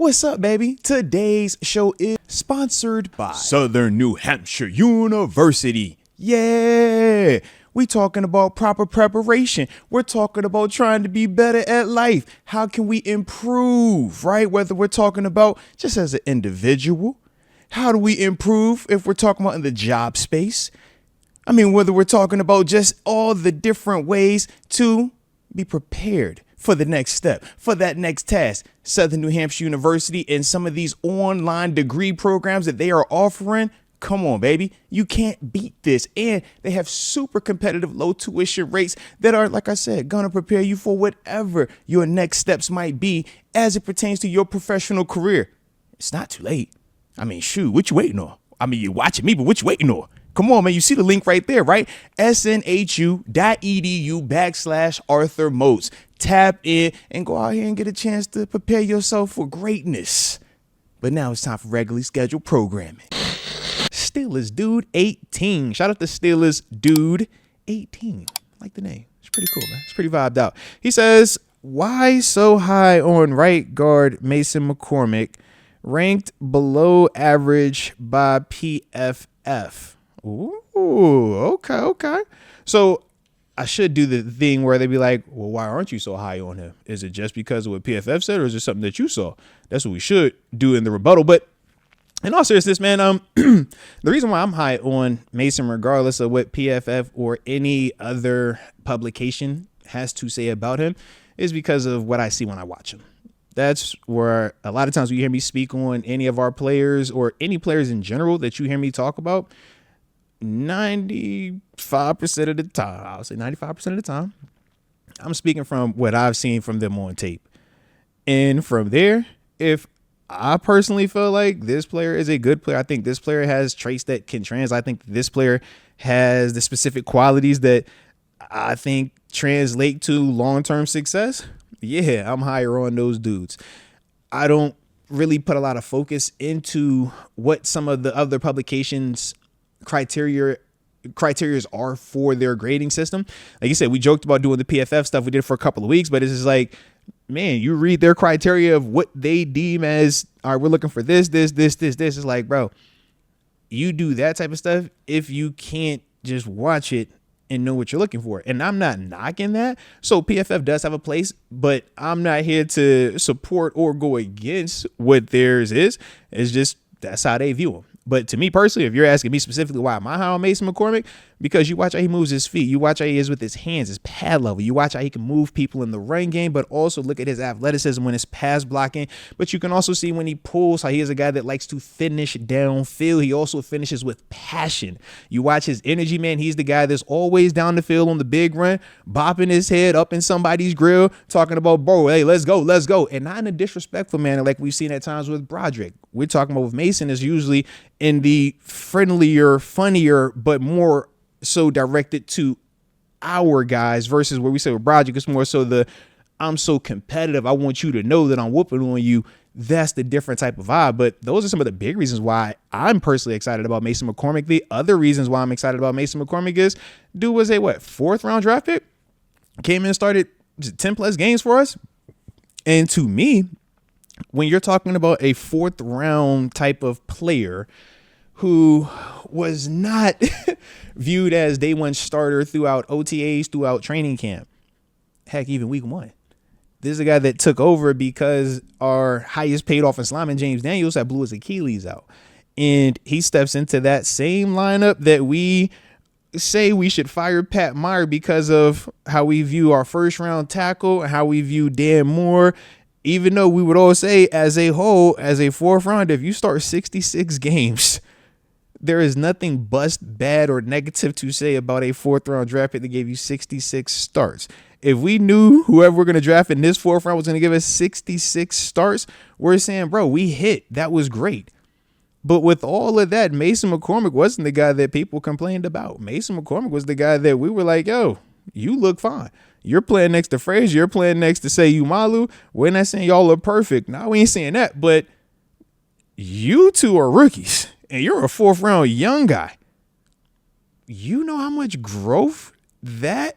What's up, baby? Today's show is sponsored by Southern New Hampshire University. Yeah, we talking about proper preparation. We're talking about trying to be better at life. How can we improve, right? Whether we're talking about just as an individual, how do we improve if we're talking about in the job space? I mean, whether we're talking about just all the different ways to be prepared for the next step, for that next task. Southern New Hampshire University and some of these online degree programs that they are offering. Come on, baby. You can't beat this. And they have super competitive low tuition rates that are, like I said, going to prepare you for whatever your next steps might be as it pertains to your professional career. It's not too late. I mean, shoot, what you waiting on? I mean, you're watching me, but what you waiting on? Come on, man. You see the link right there, right? snhu.edu/Arthur Moats. Tap in and go out here and get a chance to prepare yourself for greatness. But now it's time for regularly scheduled programming. Steelers Dude 18. Shout out to Steelers Dude 18. I like the name. It's pretty cool, man. It's pretty vibed out. He says, why so high on right guard Mason McCormick, ranked below average by PFF? Ooh, okay. So I should do the thing where they be like, well, why aren't you so high on him? Is it just because of what PFF said, or is it something that you saw? That's what we should do in the rebuttal. But in all seriousness, man, the reason why I'm high on Mason, regardless of what PFF or any other publication has to say about him, is because of what I see when I watch him. That's where a lot of times when you hear me speak on any of our players or any players in general that you hear me talk about, 95% of the time, I'll say 95% of the time, I'm speaking from what I've seen from them on tape. And from there, if I personally feel like this player is a good player, I think this player has traits that can translate. I think this player has the specific qualities that I think translate to long-term success. Yeah, I'm higher on those dudes. I don't really put a lot of focus into what some of the other publications criteria are for their grading system. Like you said, we joked about doing the PFF stuff. We did it for a couple of weeks, but it's just like, man, you read their criteria of what they deem as, all right, we're looking for this. It's like, bro, you do that type of stuff if you can't just watch it and know what you're looking for. And I'm not knocking that. So PFF does have a place, but I'm not here to support or go against what theirs is. It's just, that's how they view them. But to me personally, if you're asking me specifically why am I high on Mason McCormick, because you watch how he moves his feet, you watch how he is with his hands, his pad level, you watch how he can move people in the run game, but also look at his athleticism when it's pass blocking. But you can also see when he pulls, how he is a guy that likes to finish downfield. He also finishes with passion. You watch his energy, man. He's the guy that's always down the field on the big run, bopping his head up in somebody's grill, talking about, bro, hey, let's go. And not in a disrespectful manner like we've seen at times with Broderick. We're talking about with Mason is usually in the friendlier, funnier, but more so directed to our guys versus where we say with Broderick, it's more so the I'm so competitive, I want you to know that I'm whooping on you. That's the different type of vibe. But those are some of the big reasons why I'm personally excited about Mason McCormick. The other reasons why I'm excited about Mason McCormick is dude was a fourth round draft pick, came in and started 10 plus games for us. And to me, when you're talking about a fourth round type of player who was not viewed as day one starter throughout OTAs, throughout training camp, heck, even week one. This is a guy that took over because our highest paid offensive lineman, James Daniels, had blew his Achilles out. And he steps into that same lineup that we say we should fire Pat Meyer because of how we view our first round tackle and how we view Dan Moore. Even though we would all say as a whole, as a fourth round, if you start 66 games, there is nothing bust, bad, or negative to say about a fourth round draft pick that gave you 66 starts. If we knew whoever we're going to draft in this fourth round was going to give us 66 starts, we're saying, bro, we hit. That was great. But with all of that, Mason McCormick wasn't the guy that people complained about. Mason McCormick was the guy that we were like, yo, you look fine. You're playing next to Frazier. You're playing next to Seyu Malu. We're not saying y'all look perfect. No, we ain't saying that. But you two are rookies, and you're a fourth round young guy. You know how much growth that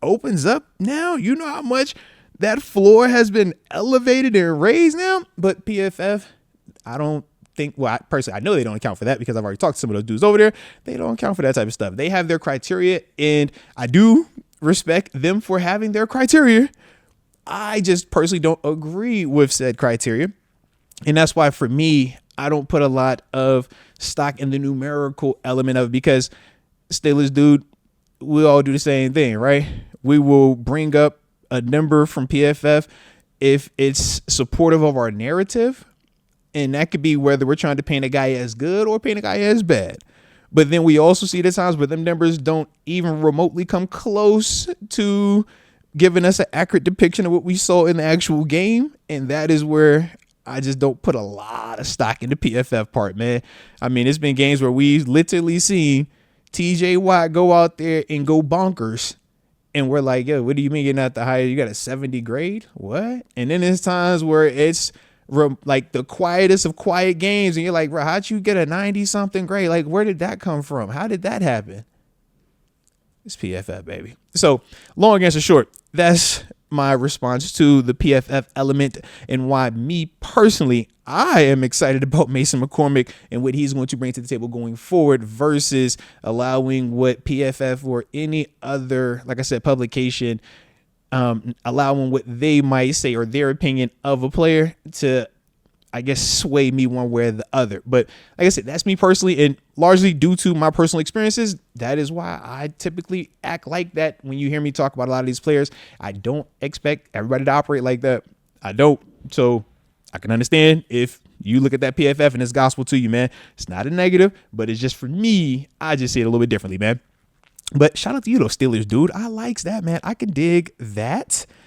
opens up now? You know how much That floor has been elevated and raised now, but PFF, I don't think, well, personally, I know they don't account for that because I've already talked to some of those dudes over there. They don't account for that type of stuff. They have their criteria, and I do respect them for having their criteria. I just personally don't agree with said criteria. And that's why, for me, I don't put a lot of stock in the numerical element of it because Steelers, dude, we all do the same thing, right? We will bring up a number from PFF if it's supportive of our narrative. And that could be whether we're trying to paint a guy as good or paint a guy as bad. But then we also see the times where them numbers don't even remotely come close to giving us an accurate depiction of what we saw in the actual game. And that is where I just don't put a lot of stock in the PFF part, man. I mean, it's been games where we've literally seen TJ Watt go out there and go bonkers. And we're like, yo, what do you mean you're not the highest? You got a 70 grade? What? And then there's times where it's like the quietest of quiet games. And you're like, bro, how'd you get a 90 something grade? Like, where did that come from? How did that happen? It's PFF, baby. So long answer short, that's my response to the PFF element and why me personally, I am excited about Mason McCormick and what he's going to bring to the table going forward versus allowing what PFF or any other, like I said, publication, allowing what they might say or their opinion of a player to, I guess, sway me one way or the other. But like I said, that's me personally, and largely due to my personal experiences. That is why I typically act like that. When you hear me talk about a lot of these players, I don't expect everybody to operate like that. I don't. So I can understand if you look at that PFF and it's gospel to you, man. It's not a negative, but it's just, for me, I just see it a little bit differently, man. But shout out to you, though, Steelers, dude. I likes that, man. I can dig that.